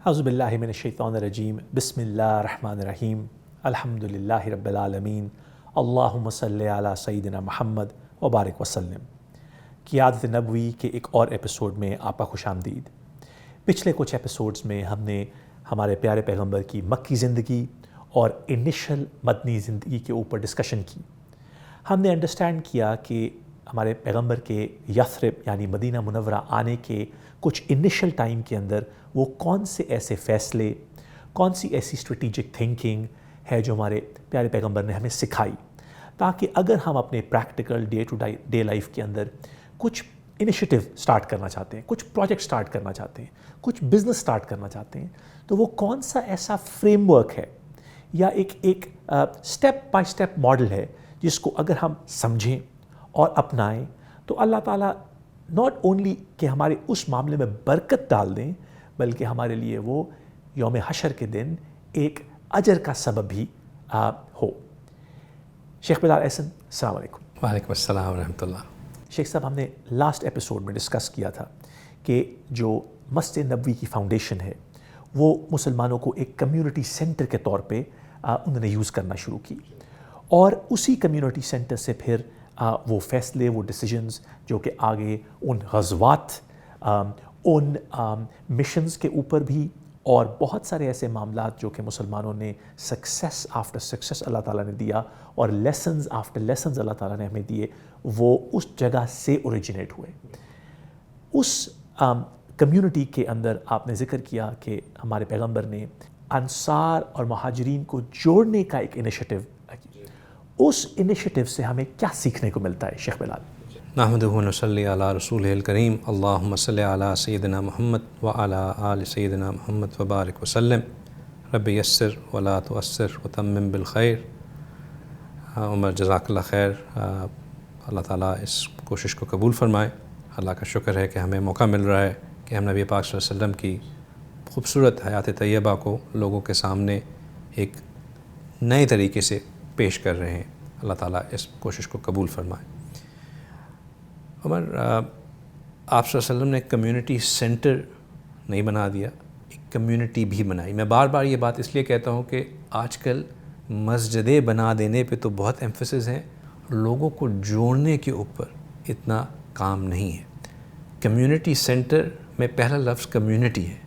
اعوذ باللہ من الشیطان الرجیم بسم اللہ الرحمن الرحیم الحمد للہ رب العالمین اللہم صلی علی سیدنا محمد وبارک وسلم۔ قیادت نبوی کے ایک اور ایپیسوڈ میں آپ کا خوش آمدید۔ پچھلے کچھ ایپیسوڈز میں ہم نے ہمارے پیارے پیغمبر کی مکی زندگی اور انیشل مدنی زندگی کے اوپر ڈسکشن کی۔ ہم نے انڈرسٹینڈ کیا کہ ہمارے پیغمبر کے یثرب یعنی مدینہ منورہ آنے کے کچھ انیشل ٹائم کے اندر وہ کون سے ایسے فیصلے، کون سی ایسی اسٹریٹجک تھنکنگ ہے جو ہمارے پیارے پیغمبر نے ہمیں سکھائی، تاکہ اگر ہم اپنے practical day to day life کے اندر کچھ انیشیٹو سٹارٹ کرنا چاہتے ہیں، کچھ پروجیکٹ سٹارٹ کرنا چاہتے ہیں، کچھ بزنس سٹارٹ کرنا چاہتے ہیں، تو وہ کون سا ایسا فریم ورک ہے یا ایک اسٹیپ بائی اسٹیپ ماڈل ہے جس کو اگر ہم سمجھیں اور اپنائیں تو اللہ تعالیٰ ناٹ اونلی کہ ہمارے اس معاملے میں برکت ڈال دیں، بلکہ ہمارے لیے وہ یوم حشر کے دن ایک اجر کا سبب بھی ہو۔ شیخ بلال احسن، السلام علیکم۔ وعلیکم السلام ورحمۃ اللہ۔ شیخ صاحب، ہم نے لاسٹ ایپیسوڈ میں ڈسکس کیا تھا کہ جو مسجد نبوی کی فاؤنڈیشن ہے وہ مسلمانوں کو ایک کمیونٹی سینٹر کے طور پہ انہوں نے یوز کرنا شروع کی، اور اسی کمیونٹی سینٹر سے پھر وہ فیصلے، وہ ڈیسیجنز جو کہ آگے ان غزوات، ان مشنز کے اوپر بھی، اور بہت سارے ایسے معاملات جو کہ مسلمانوں نے سکسیس آفٹر سکسیس اللہ تعالیٰ نے دیا، اور لیسنز آفٹر لیسنز اللہ تعالیٰ نے ہمیں دیے، وہ اس جگہ سے اوریجنیٹ ہوئے۔ اس کمیونٹی کے اندر آپ نے ذکر کیا کہ ہمارے پیغمبر نے انصار اور مہاجرین کو جوڑنے کا ایک انیشیٹو، اس انیشیٹو سے ہمیں کیا سیکھنے کو ملتا ہے شیخ بلال؟ نحمدہ و نصلی علی رسولہ الکریم، اللہم صلی علی سیدنا محمد وعلی آل سیدنا محمد وبارک وسلم۔ رب یسر ولا تعسر وتمم بالخیر۔ عمر جزاک اللہ خیر۔ اللہ تعالیٰ اس کوشش کو قبول فرمائے۔ اللہ کا شکر ہے کہ ہمیں موقع مل رہا ہے کہ ہم نبی پاک صلی اللہ علیہ وسلم کی خوبصورت حیات طیبہ کو لوگوں کے سامنے ایک نئے طریقے سے پیش کر رہے ہیں۔ اللہ تعالیٰ اس کوشش کو قبول فرمائے۔ عمر، آپ صلی اللہ علیہ وسلم نے ایک کمیونٹی سینٹر نہیں بنا دیا، ایک کمیونٹی بھی بنائی۔ میں بار بار یہ بات اس لیے کہتا ہوں کہ آج کل مسجدیں بنا دینے پہ تو بہت ایمفسس ہے، لوگوں کو جوڑنے کے اوپر اتنا کام نہیں ہے۔ کمیونٹی سینٹر میں پہلا لفظ کمیونٹی ہے،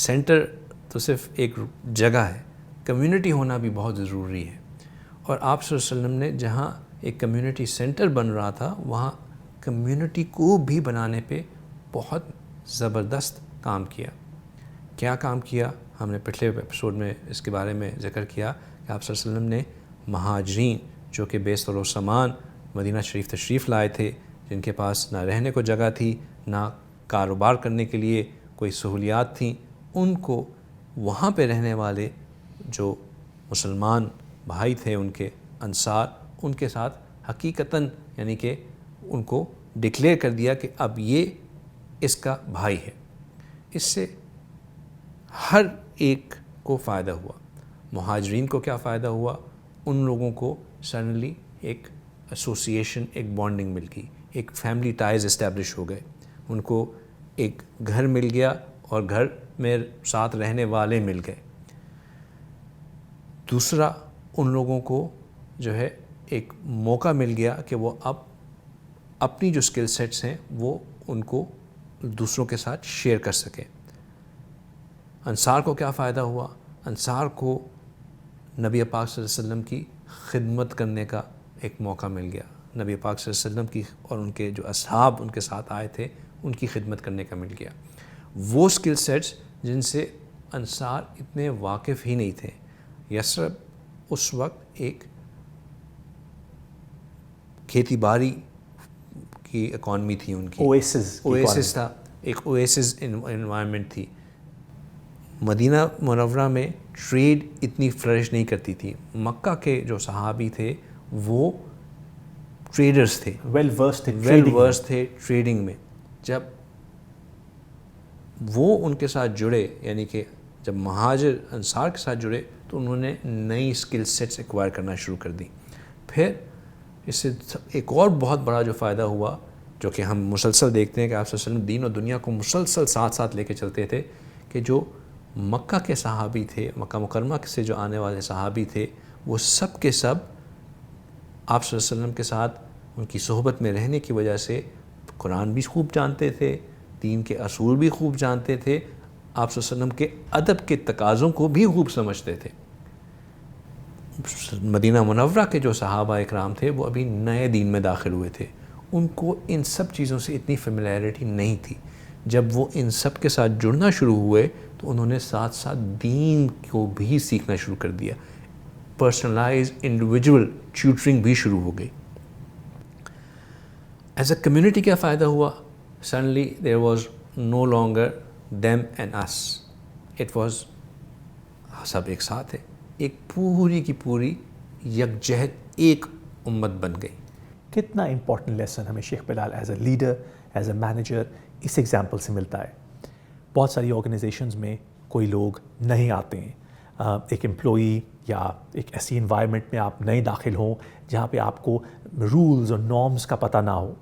سینٹر تو صرف ایک جگہ ہے، کمیونٹی ہونا بھی بہت ضروری ہے۔ اور آپ صلی اللہ علیہ وسلم نے جہاں ایک کمیونٹی سینٹر بن رہا تھا، وہاں کمیونٹی کو بھی بنانے پہ بہت زبردست کام کیا۔ کیا کام کیا؟ ہم نے پچھلے ایپیسوڈ میں اس کے بارے میں ذکر کیا کہ آپ صلی اللہ علیہ وسلم نے مہاجرین جو کہ بیستر و سامان مدینہ شریف تشریف لائے تھے، جن کے پاس نہ رہنے کو جگہ تھی، نہ کاروبار کرنے کے لیے کوئی سہولیات تھیں، ان کو وہاں پہ رہنے والے جو مسلمان بھائی تھے ان کے انصار، ان کے ساتھ حقیقتاً یعنی کہ ان کو ڈکلیئر کر دیا کہ اب یہ اس کا بھائی ہے۔ اس سے ہر ایک کو فائدہ ہوا۔ مہاجرین کو کیا فائدہ ہوا؟ ان لوگوں کو سڈنلی ایک ایسوسیشن، ایک بانڈنگ مل گئی، ایک فیملی ٹائز اسٹیبلش ہو گئے، ان کو ایک گھر مل گیا اور گھر میں ساتھ رہنے والے مل گئے۔ دوسرا، ان لوگوں کو جو ہے ایک موقع مل گیا کہ وہ اب اپنی جو اسکل سیٹس ہیں وہ ان کو دوسروں کے ساتھ شیئر کر سکیں۔ انصار کو کیا فائدہ ہوا؟ انصار کو نبی پاک صلی اللہ علیہ وسلم کی خدمت کرنے کا ایک موقع مل گیا، نبی پاک صلی اللہ علیہ وسلم کی اور ان کے جو اصحاب ان کے ساتھ آئے تھے ان کی خدمت کرنے کا مل گیا۔ وہ اسکل سیٹس جن سے انصار اتنے واقف ہی نہیں تھے۔ یثرب اس وقت ایک کھیتی باڑی کی اکانومی تھی، ان کی اویسس تھا، ایک اویسس انوائرمنٹ تھی۔ مدینہ منورہ میں ٹریڈ اتنی فلرش نہیں کرتی تھی۔ مکہ کے جو صحابی تھے وہ ٹریڈرز تھے، ویل ورس تھے ٹریڈنگ میں۔ جب وہ ان کے ساتھ جڑے، یعنی کہ جب مہاجر انصار کے ساتھ جڑے تو انہوں نے نئی اسکل سیٹس ایکوائر کرنا شروع کر دی۔ پھر اس سے ایک اور بہت بڑا جو فائدہ ہوا، جو کہ ہم مسلسل دیکھتے ہیں کہ آپ صلی اللہ علیہ وسلم دین اور دنیا کو مسلسل ساتھ ساتھ لے کے چلتے تھے، کہ جو مکہ کے صحابی تھے، مکہ مکرمہ سے جو آنے والے صحابی تھے، وہ سب کے سب آپ صلی اللہ علیہ وسلم کے ساتھ ان کی صحبت میں رہنے کی وجہ سے قرآن بھی خوب جانتے تھے، دین کے اصول بھی خوب جانتے تھے، آپ صلی اللہ علیہ وسلم کے ادب کے تقاضوں کو بھی خوب سمجھتے تھے۔ مدینہ منورہ کے جو صحابہ اکرام تھے وہ ابھی نئے دین میں داخل ہوئے تھے، ان کو ان سب چیزوں سے اتنی فیملیرٹی نہیں تھی۔ جب وہ ان سب کے ساتھ جڑنا شروع ہوئے تو انہوں نے ساتھ ساتھ دین کو بھی سیکھنا شروع کر دیا، پرسنلائز انڈیویجول ٹیوٹرنگ بھی شروع ہو گئی۔ ایز اے کمیونٹی کیا فائدہ ہوا؟ Suddenly there was no longer them and us. It was سب ایک ساتھ ہے، ایک پوری کی پوری یکجہت ایک امت بن گئی۔ کتنا امپورٹنٹ لیسن ہمیں Sheikh Bilal as a leader, as a manager اس ایگزامپل سے ملتا ہے۔ بہت ساری آرگنائزیشنز میں کوئی لوگ نہیں آتے ہیں، ایک امپلائی یا ایک ایسی انوائرمنٹ میں آپ نئے داخل ہوں جہاں پہ آپ کو رولز اور نارمز کا پتہ نہ ہو۔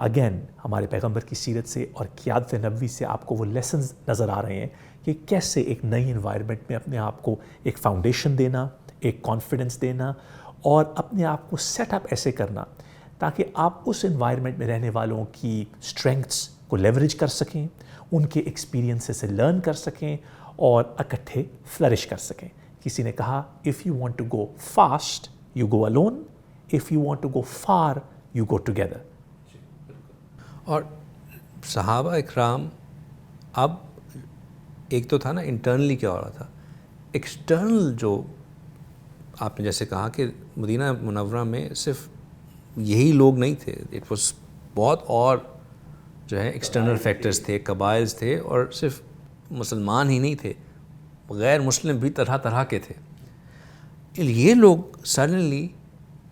اگین ہمارے پیغمبر کی سیرت سے اور قیادت نبوی سے آپ کو وہ لیسنز نظر آ رہے ہیں کہ کیسے ایک نئی انوائرمنٹ میں اپنے آپ کو ایک فاؤنڈیشن دینا، ایک کانفیڈنس دینا اور اپنے آپ کو سیٹ اپ ایسے کرنا تاکہ آپ اس انوائرمنٹ میں رہنے والوں کی اسٹرینگتھس کو لیوریج کر سکیں، ان کے ایکسپیرینس سے لرن کر سکیں اور اکٹھے فلرش کر سکیں۔ کسی نے کہا if you want to go fast you go alone, if you want to go far you go together. اور صحابہ اکرام، اب ایک تو تھا نا انٹرنلی کیا ہو رہا تھا، ایکسٹرنل جو آپ نے جیسے کہا کہ مدینہ منورہ میں صرف یہی لوگ نہیں تھے، اٹ واز بہت اور جو ہے ایکسٹرنل فیکٹرز تھے، قبائل تھے، اور صرف مسلمان ہی نہیں تھے، غیر مسلم بھی طرح طرح کے تھے۔ یہ لوگ سڈنلی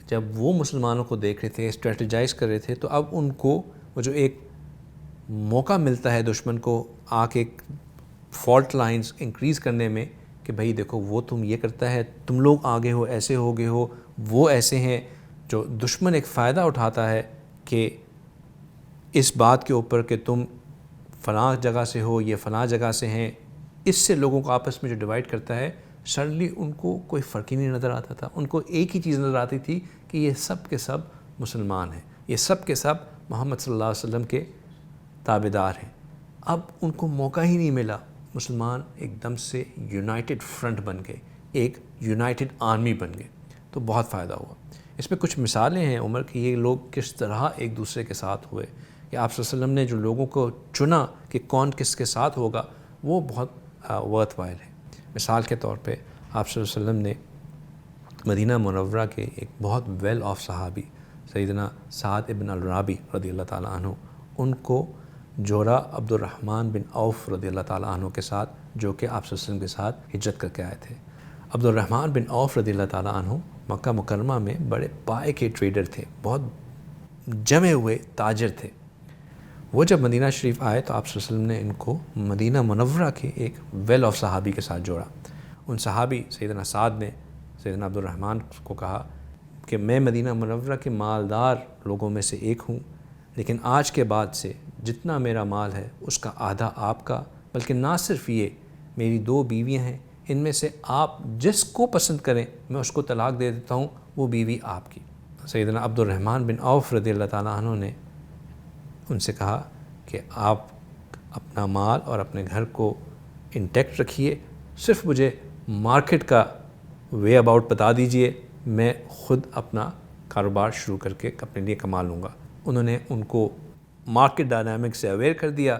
جب وہ مسلمانوں کو دیکھ رہے تھے، اسٹریٹجائز کر رہے تھے، تو اب ان کو وہ جو ایک موقع ملتا ہے دشمن کو آ کے فالٹ لائنز انکریز کرنے میں کہ بھائی دیکھو وہ تم یہ کرتا ہے، تم لوگ آگے ہو، ایسے ہو گئے ہو، وہ ایسے ہیں، جو دشمن ایک فائدہ اٹھاتا ہے کہ اس بات کے اوپر کہ تم فلاں جگہ سے ہو، یہ فلاں جگہ سے ہیں، اس سے لوگوں کو آپس میں جو ڈیوائڈ کرتا ہے، سڈنلی ان کو کوئی فرق ہی نہیں نظر آتا تھا۔ ان کو ایک ہی چیز نظر آتی تھی کہ یہ سب کے سب مسلمان ہیں، یہ سب کے سب محمد صلی اللہ علیہ وسلم کے تابعدار ہیں۔ اب ان کو موقع ہی نہیں ملا، مسلمان ایک دم سے یونائٹڈ فرنٹ بن گئے، ایک یونائٹڈ آرمی بن گئے، تو بہت فائدہ ہوا۔ اس میں کچھ مثالیں ہیں عمر کہ یہ لوگ کس طرح ایک دوسرے کے ساتھ ہوئے، کہ آپ صلی اللہ علیہ وسلم نے جو لوگوں کو چنا کہ کون کس کے ساتھ ہوگا، وہ بہت ورتھ وائل ہے۔ مثال کے طور پہ آپ صلی اللہ علیہ وسلم نے مدینہ منورہ کے ایک بہت ویل آف صحابی سیدنا سعد ابن الرابی رضی اللہ تعالیٰ عنہ، ان کو جورا عبد الرحمن بن عوف رضی اللہ تعالیٰ عنہ کے ساتھ، جو کہ آپ صلی اللہ علیہ وسلم کے ساتھ ہجرت کر کے آئے تھے۔ عبد الرحمن بن عوف رضی اللہ تعالیٰ عنہ مکہ مکرمہ میں بڑے پائے کے ٹریڈر تھے، بہت جمے ہوئے تاجر تھے۔ وہ جب مدینہ شریف آئے تو آپ صلی اللہ علیہ وسلم نے ان کو مدینہ منورہ کے ایک ویل آف صحابی کے ساتھ جوڑا۔ ان صحابی سیدنا سعد نے سیدنا عبد الرحمن کو کہا کہ میں مدینہ منورہ کے مالدار لوگوں میں سے ایک ہوں، لیکن آج کے بعد سے جتنا میرا مال ہے اس کا آدھا آپ کا، بلکہ نہ صرف یہ، میری 2 بیویاں ہیں، ان میں سے آپ جس کو پسند کریں میں اس کو طلاق دے دیتا ہوں، وہ بیوی آپ کی۔ سیدنا عبد الرحمن بن عوف رضی اللہ تعالیٰ عنہ نے ان سے کہا کہ آپ اپنا مال اور اپنے گھر کو انٹیکٹ رکھیے، صرف مجھے مارکیٹ کا وے اباؤٹ بتا دیجئے، میں خود اپنا کاروبار شروع کر کے اپنے لیے کما لوں گا۔ انہوں نے ان کو مارکیٹ ڈائنامک سے اویئر کر دیا۔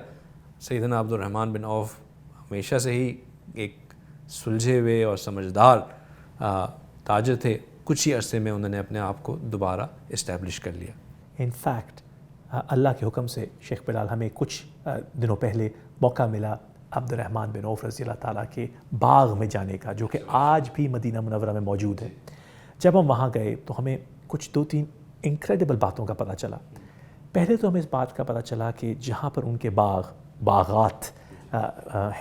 سیدنا عبد الرحمن بن عوف ہمیشہ سے ہی ایک سلجھے ہوئے اور سمجھدار تاجر تھے، کچھ ہی عرصے میں انہوں نے اپنے آپ کو دوبارہ اسٹیبلش کر لیا۔ ان فیکٹ اللہ کے حکم سے شیخ بلال ہمیں کچھ دنوں پہلے موقع ملا عبد الرحمن بن عوف رضی اللہ تعالیٰ کے باغ میں جانے کا، جو کہ آج بھی مدینہ منورہ میں موجود ہے۔ جب ہم وہاں گئے تو ہمیں کچھ 2-3 انکریڈیبل باتوں کا پتہ چلا۔ پہلے تو ہمیں اس بات کا پتہ چلا کہ جہاں پر ان کے باغات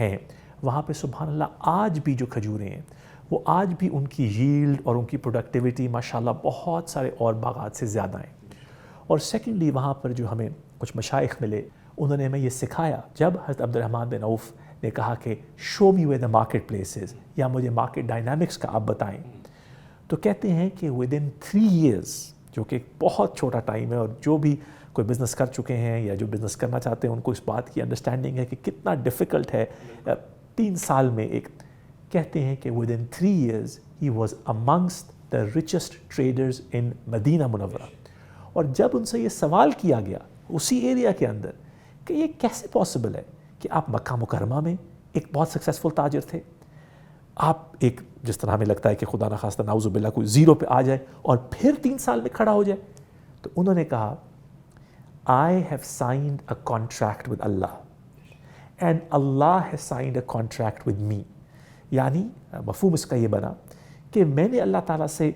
ہیں، وہاں پہ سبحان اللہ آج بھی جو کھجوریں ہیں وہ آج بھی ان کی ییلڈ اور ان کی پروڈکٹیوٹی ماشاءاللہ بہت سارے اور باغات سے زیادہ ہیں۔ اور سیکنڈلی وہاں پر جو ہمیں کچھ مشائخ ملے، انہوں نے ہمیں یہ سکھایا، جب حضرت عبد الرحمن بن عوف نے کہا کہ show me where the market places, یا مجھے مارکیٹ ڈائنامکس کا آپ بتائیں. تو کہتے ہیں کہ ود ان 3 years، جو کہ ایک بہت چھوٹا ٹائم ہے، اور جو بھی کوئی بزنس کر چکے ہیں یا جو بزنس کرنا چاہتے ہیں ان کو اس بات کی انڈرسٹینڈنگ ہے کہ کتنا ڈیفیکلٹ ہے 3 سال میں ایک. کہتے ہیں کہ with in 3 years he was amongst the richest traders in Madinah Munawwarah. اور جب ان سے یہ سوال کیا گیا اسی ایریا کے اندر کہ یہ کیسے پاسبل ہے کہ آپ مکہ مکرمہ میں ایک بہت سکسیسفل تاجر تھے، آپ ایک جس طرح ہمیں لگتا ہے کہ خدا نخواستہ نعوذ باللہ کوئی زیرو پہ آ جائے اور پھر 3 سال میں کھڑا ہو جائے. تو انہوں نے کہا I have signed a contract with Allah and Allah has signed a contract with me. یعنی مفہوم اس کا یہ بنا کہ میں نے اللہ تعالیٰ سے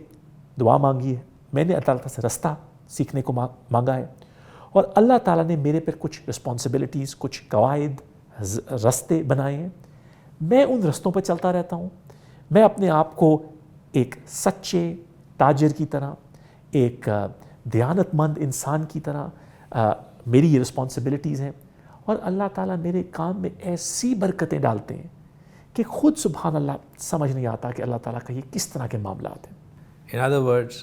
دعا مانگی ہے، میں نے اللہ تعالیٰ سے رستہ سیکھنے کو مانگا ہے، اور اللہ تعالیٰ نے میرے پر کچھ رسپانسبلٹیز، کچھ قواعد، رستے بنائے ہیں. میں ان رستوں پہ چلتا رہتا ہوں. میں اپنے آپ کو ایک سچے تاجر کی طرح، ایک دیانت مند انسان کی طرح میری یہ رسپانسبلٹیز ہیں، اور اللہ تعالیٰ میرے کام میں ایسی برکتیں ڈالتے ہیں کہ خود سبحان اللہ سمجھ نہیں آتا کہ اللہ تعالیٰ کا یہ کس طرح کے معاملات ہیں. ان ادر ورڈز،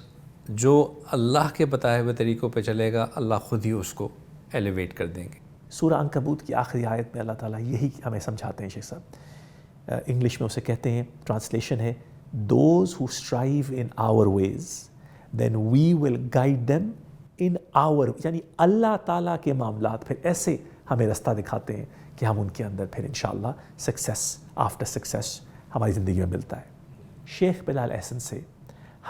جو اللہ کے بتائے ہوئے طریقوں پہ چلے گا اللہ خود ہی اس کو ایلیویٹ کر دیں گے. سورہ عنکبوت کی آخری آیت میں اللہ تعالیٰ یہی ہمیں سمجھاتے ہیں شیخ صاحب. انگلش میں اسے کہتے ہیں، ٹرانسلیشن ہے those who strive in our ways then we will guide them in our, یعنی اللہ تعالیٰ کے معاملات پھر ایسے ہمیں رستہ دکھاتے ہیں کہ ہم ان کے اندر پھر انشاءاللہ سکسیس آفٹر سکسیس ہماری زندگی میں ملتا ہے. شیخ بلال احسن سے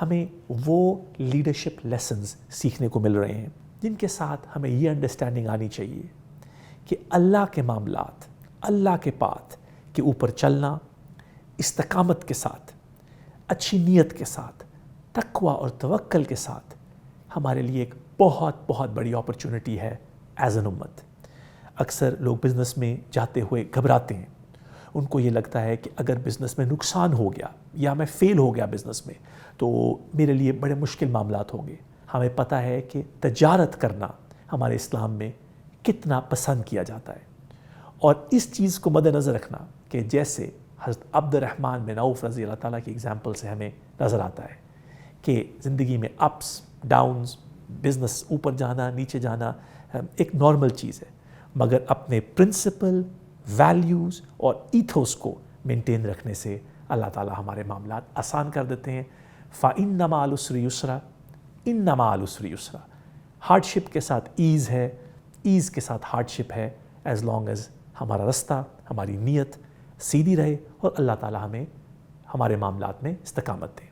ہمیں وہ لیڈرشپ لیسنز سیکھنے کو مل رہے ہیں جن کے ساتھ ہمیں یہ انڈرسٹینڈنگ آنی چاہیے کہ اللہ کے معاملات، اللہ کے پاتھ کے اوپر چلنا استقامت کے ساتھ، اچھی نیت کے ساتھ، تقوی اور توکل کے ساتھ ہمارے لیے ایک بہت بہت بڑی اپرچونٹی ہے ایز این امت. اکثر لوگ بزنس میں جاتے ہوئے گھبراتے ہیں. ان کو یہ لگتا ہے کہ اگر بزنس میں نقصان ہو گیا یا میں فیل ہو گیا بزنس میں تو میرے لیے بڑے مشکل معاملات ہوں گے. ہمیں پتہ ہے کہ تجارت کرنا ہمارے اسلام میں کتنا پسند کیا جاتا ہے، اور اس چیز کو مد نظر رکھنا کہ جیسے حضرت عبد الرحمن بن عوف رضی اللہ تعالیٰ کی ایگزامپل سے ہمیں نظر آتا ہے کہ زندگی میں اپس ڈاؤنز، بزنس اوپر جانا نیچے جانا ایک نارمل چیز ہے، مگر اپنے پرنسپل، ویلیوز اور ایتھوس کو مینٹین رکھنے سے اللہ تعالیٰ ہمارے معاملات آسان کر دیتے ہیں. فَإِنَّ مَعَ الْعُسْرِ يُسْرًا إِنَّ مَعَ الْعُسْرِ يُسْرًا. ہارڈ شپ کے ساتھ ایز ہے، ایز کے ساتھ ہارڈ شپ ہے، ایز لانگ ایز ہمارا رستہ، ہماری نیت سیدھی رہے اور اللہ تعالیٰ ہمیں ہمارے معاملات میں استقامت دے.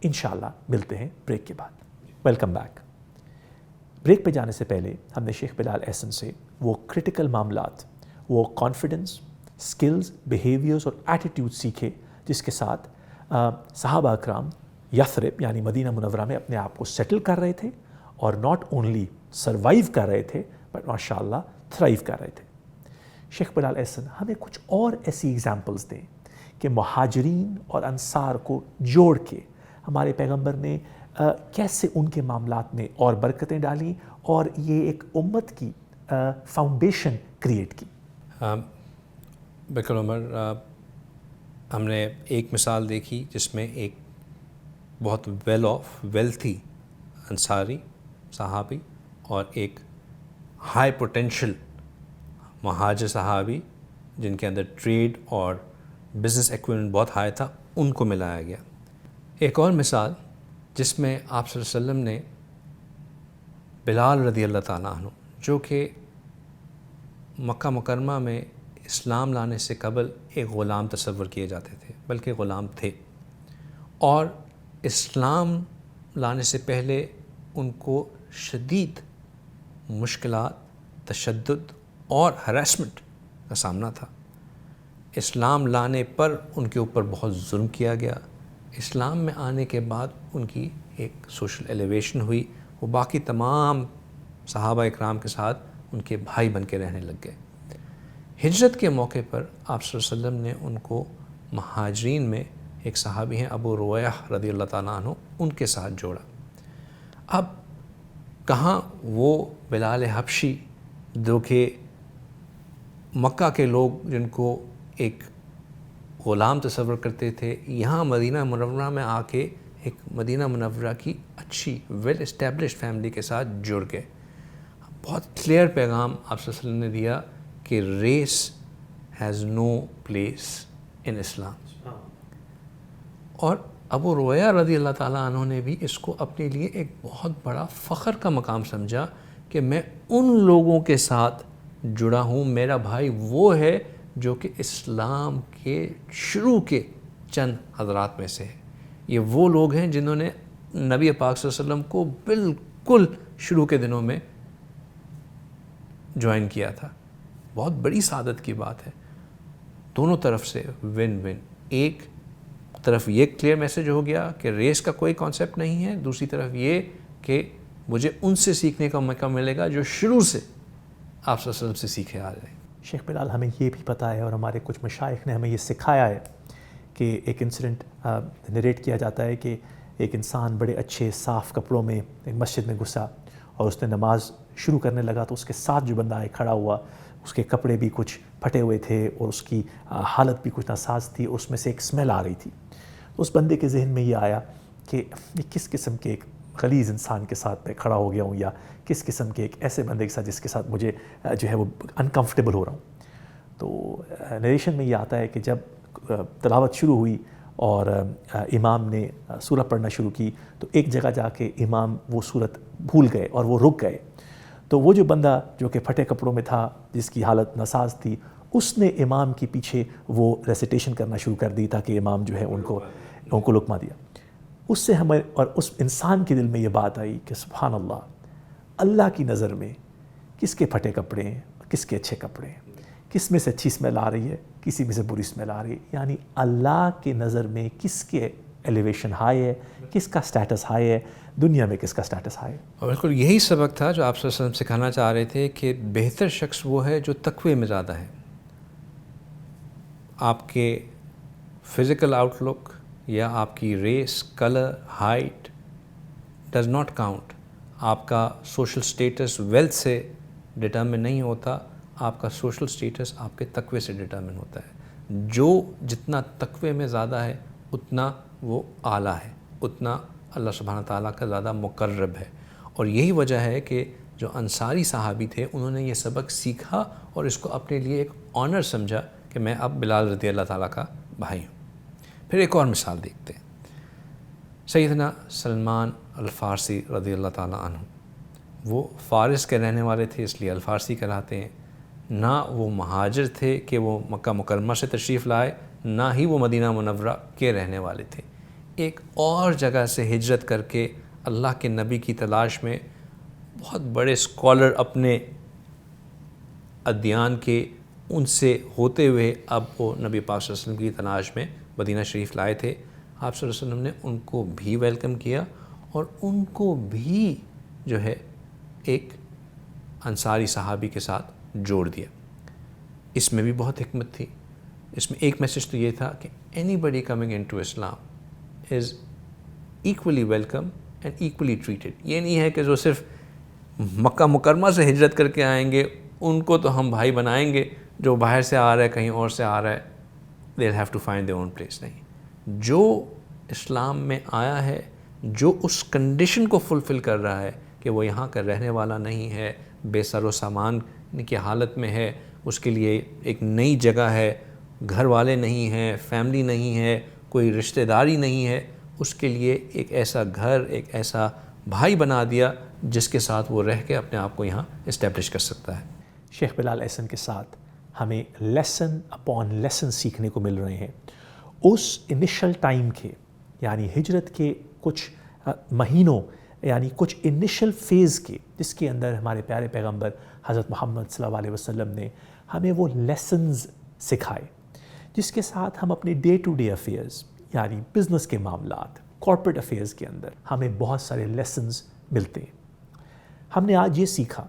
انشاءاللہ ملتے ہیں بریک کے بعد. Welcome back. بریک پہ جانے سے پہلے ہم نے شیخ بلال احسن سے وہ کرٹیکل معاملات، وہ کانفیڈنس، سکلز، بیہیویئرز اور ایٹیٹیوڈ سیکھے جس کے ساتھ صحابہ اکرام یثرب یعنی مدینہ منورہ میں اپنے آپ کو سیٹل کر رہے تھے، اور ناٹ اونلی سروائیو کر رہے تھے بٹ ماشاء اللہ تھرائیو کر رہے تھے. شیخ بلال احسن ہمیں کچھ اور ایسی ایگزامپلز دیں کہ مہاجرین اور انصار کو جوڑ کے ہمارے پیغمبر نے کیسے ان کے معاملات میں اور برکتیں ڈالیں اور یہ ایک امت کی فاؤنڈیشن کریٹ کی. بالکل عمر، ہم نے ایک مثال دیکھی جس میں ایک بہت ویل آف ویلتھی انصاری صحابی اور ایک ہائی پوٹینشل مہاجر صحابی جن کے اندر ٹریڈ اور بزنس ایکوائپمنٹ بہت ہائی تھا، ان کو ملایا گیا. ایک اور مثال جس میں آپ صلی اللہ علیہ وسلم نے بلال رضی اللہ تعالیٰ عنہ، جو کہ مکہ مکرمہ میں اسلام لانے سے قبل ایک غلام تصور کیے جاتے تھے، بلکہ غلام تھے، اور اسلام لانے سے پہلے ان کو شدید مشکلات، تشدد اور ہراسمنٹ کا سامنا تھا. اسلام لانے پر ان کے اوپر بہت ظلم کیا گیا. اسلام میں آنے کے بعد ان کی ایک سوشل ایلیویشن ہوئی، وہ باقی تمام صحابہ اکرام کے ساتھ ان کے بھائی بن کے رہنے لگ گئے. ہجرت کے موقع پر آپ صلی اللہ علیہ وسلم نے ان کو مہاجرین میں ایک صحابی ہیں ابو رویہ رضی اللہ تعالیٰ عنہ، ان کے ساتھ جوڑا. اب کہاں وہ بلال حبشی جو کہ مکہ کے لوگ جن کو ایک غلام تصور کرتے تھے، یہاں مدینہ منورہ میں آ کے ایک مدینہ منورہ کی اچھی ویل اسٹیبلشڈ فیملی کے ساتھ جڑ گئے. بہت کلیئر پیغام آپ صلی اللہ علیہ وسلم نے دیا کہ race has no place in Islam. اور ابو رویہ رضی اللہ تعالیٰ عنہ نے بھی اس کو اپنے لیے ایک بہت بڑا فخر کا مقام سمجھا کہ میں ان لوگوں کے ساتھ جڑا ہوں، میرا بھائی وہ ہے جو کہ اسلام کے شروع کے چند حضرات میں سے ہے. یہ وہ لوگ ہیں جنہوں نے نبی پاک صلی اللہ علیہ وسلم کو بالکل شروع کے دنوں میں جوائن کیا تھا. بہت بڑی سعادت کی بات ہے، دونوں طرف سے ون ون. ایک طرف یہ کلیئر میسج ہو گیا کہ ریس کا کوئی کانسیپٹ نہیں ہے، دوسری طرف یہ کہ مجھے ان سے سیکھنے کا موقع ملے گا جو شروع سے آپ صلی اللہ علیہ وسلم سے سیکھے آ رہے ہیں. شیخ بلال، ہمیں یہ بھی پتہ ہے اور ہمارے کچھ مشائخ نے ہمیں یہ سکھایا ہے کہ ایک انسیڈنٹ نریٹ کیا جاتا ہے کہ ایک انسان بڑے اچھے صاف کپڑوں میں ایک مسجد میں گھسا اور اس نے نماز شروع کرنے لگا تو اس کے ساتھ جو بندہ کھڑا ہوا اس کے کپڑے بھی کچھ پھٹے ہوئے تھے اور اس کی حالت بھی کچھ ناساز تھی، اس میں سے ایک اسمیل آ رہی تھی. تو اس بندے کے ذہن میں یہ آیا کہ یہ کس قسم کے ایک غلیظ انسان کے ساتھ میں کھڑا ہو گیا ہوں، یا کس قسم کے ایک ایسے بندے کے ساتھ جس کے ساتھ مجھے جو ہے وہ انکمفرٹیبل ہو رہا ہوں. تو نریشن میں یہ آتا ہے کہ جب تلاوت شروع ہوئی اور امام نے سورہ پڑھنا شروع کی تو ایک جگہ جا کے امام وہ سورت بھول گئے اور وہ رک گئے. تو وہ جو بندہ جو کہ پھٹے کپڑوں میں تھا، جس کی حالت ناساز تھی، اس نے امام کے پیچھے وہ ریسیٹیشن کرنا شروع کر دی تاکہ امام جو ہے ان کو لقمہ دیا. اس سے ہمیں اور اس انسان کے دل میں یہ بات آئی کہ سبحان اللہ، اللہ کی نظر میں کس کے پھٹے کپڑے ہیں، کس کے اچھے کپڑے ہیں، کس میں سے اچھی اسمیل آ رہی ہے، کسی میں سے بری اسمیل آ رہی ہے. یعنی اللہ کے نظر میں کس کے ایلیویشن ہائی ہے، کس کا سٹیٹس ہائی ہے، دنیا میں کس کا سٹیٹس ہائی ہے. اور بالکل یہی سبق تھا جو آپ صلی اللہ علیہ وسلم سکھانا چاہ رہے تھے کہ بہتر شخص وہ ہے جو تقوی میں زیادہ ہے. آپ کے فزیکل آؤٹ لک یا آپ کی race, colour, height does not count. آپ کا سوشل سٹیٹس ویلتھ سے ڈٹرمن نہیں ہوتا، آپ کا سوشل سٹیٹس آپ کے تقوی سے ڈٹرمن ہوتا ہے. جو جتنا تقوی میں زیادہ ہے اتنا وہ اعلیٰ ہے، اتنا اللہ سبحانہ تعالیٰ کا زیادہ مقرب ہے. اور یہی وجہ ہے کہ جو انصاری صحابی تھے انہوں نے یہ سبق سیکھا اور اس کو اپنے لیے ایک آنر سمجھا کہ میں اب بلال رضی اللہ تعالیٰ کا بھائی ہوں. پھر ایک اور مثال دیکھتے ہیں. سیدنا سلمان الفارسی رضی اللہ تعالیٰ عنہ، وہ فارس کے رہنے والے تھے اس لیے الفارسی کہلاتے ہیں. نہ وہ مہاجر تھے کہ وہ مکہ مکرمہ سے تشریف لائے، نہ ہی وہ مدینہ منورہ کے رہنے والے تھے. ایک اور جگہ سے ہجرت کر کے اللہ کے نبی کی تلاش میں بہت بڑے اسکالر اپنے ادیان کے، ان سے ہوتے ہوئے اب وہ نبی پاک صلی اللہ علیہ وسلم کی تلاش میں مدینہ شریف لائے تھے. آپ صلی اللہ علیہ وسلم نے ان کو بھی ویلکم کیا اور ان کو بھی جو ہے ایک انصاری صحابی کے ساتھ جوڑ دیا. اس میں بھی بہت حکمت تھی. اس میں ایک میسج تو یہ تھا کہ anybody coming into Islam is equally welcome and equally treated. یہ نہیں ہے کہ جو صرف مکہ مکرمہ سے ہجرت کر کے آئیں گے ان کو تو ہم بھائی بنائیں گے، جو باہر سے آ رہا ہے کہیں اور سے آ رہا ہے they'll have to find their own place. نہیں، جو اسلام میں آیا ہے، جو اس کنڈیشن کو فلفل کر رہا ہے کہ وہ یہاں کا رہنے والا نہیں ہے، بے سر و سامان کی حالت میں ہے، اس کے لیے ایک نئی جگہ ہے، گھر والے نہیں ہیں، فیملی نہیں ہے، کوئی رشتہ داری نہیں ہے، اس کے لیے ایک ایسا گھر، ایک ایسا بھائی بنا دیا جس کے ساتھ وہ رہ کے اپنے آپ کو یہاں اسٹیبلش کر سکتا ہے. شیخ بلال احسن کے ساتھ ہمیں لیسن اپون لیسن سیکھنے کو مل رہے ہیں. اس انیشل ٹائم کے یعنی ہجرت کے کچھ مہینوں یعنی کچھ انیشل فیز کے، جس کے اندر ہمارے پیارے پیغمبر حضرت محمد صلی اللہ علیہ وسلم نے ہمیں وہ لیسنز سکھائے جس کے ساتھ ہم اپنے ڈے ٹو ڈے افیئرز یعنی بزنس کے معاملات، کارپوریٹ افیئرز کے اندر ہمیں بہت سارے لیسنز ملتے ہیں. ہم نے آج یہ سیکھا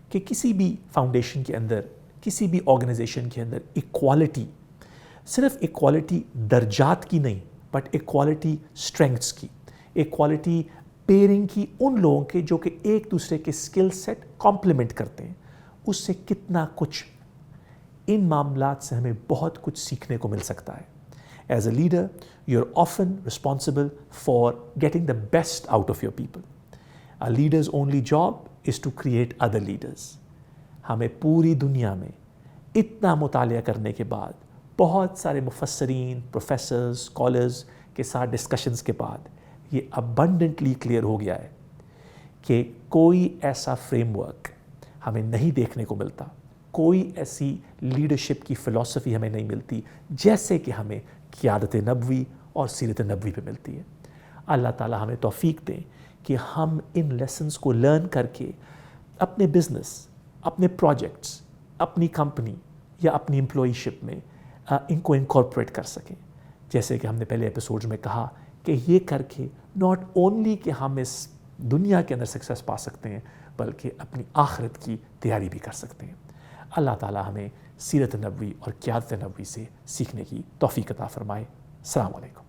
کہ کسی بھی فاؤنڈیشن کے اندر، کسی بھی آرگنائزیشن کے اندر ایکوالٹی، صرف ایکوالٹی درجات کی نہیں بٹ ایکوالٹی اسٹرینگتھس کی، ایکوالٹی پیئرنگ کی ان لوگوں کے جو کہ ایک دوسرے کے اسکل سیٹ کمپلیمنٹ کرتے ہیں، اس سے کتنا کچھ ان معاملات سے ہمیں بہت کچھ سیکھنے کو مل سکتا ہے. As a leader you are often responsible for getting the best out of your people. A leader's only job is to create other leaders. ہمیں پوری دنیا میں اتنا مطالعہ کرنے کے بعد، بہت سارے مفسرین، پروفیسرز، اسکالرز کے ساتھ ڈسکشنز کے بعد یہ ابنڈنٹلی کلیئر ہو گیا ہے کہ کوئی ایسا فریم ورک ہمیں نہیں دیکھنے کو ملتا، کوئی ایسی لیڈرشپ کی فلسفی ہمیں نہیں ملتی جیسے کہ ہمیں قیادت نبوی اور سیرت نبوی پہ ملتی ہے. اللہ تعالیٰ ہمیں توفیق دیں کہ ہم ان لیسنز کو لرن کر کے اپنے بزنس، اپنے پروجیکٹس، اپنی کمپنی یا اپنی امپلائی شپ میں ان کو انکارپوریٹ کر سکیں. جیسے کہ ہم نے پہلے ایپیسوڈز میں کہا کہ یہ کر کے ناٹ اونلی کہ ہم اس دنیا کے اندر سکسیس پا سکتے ہیں بلکہ اپنی آخرت کی تیاری بھی کر سکتے ہیں. اللہ تعالیٰ ہمیں سیرت نبوی اور قیادت نبوی سے سیکھنے کی توفیق عطا فرمائے. السلام علیکم.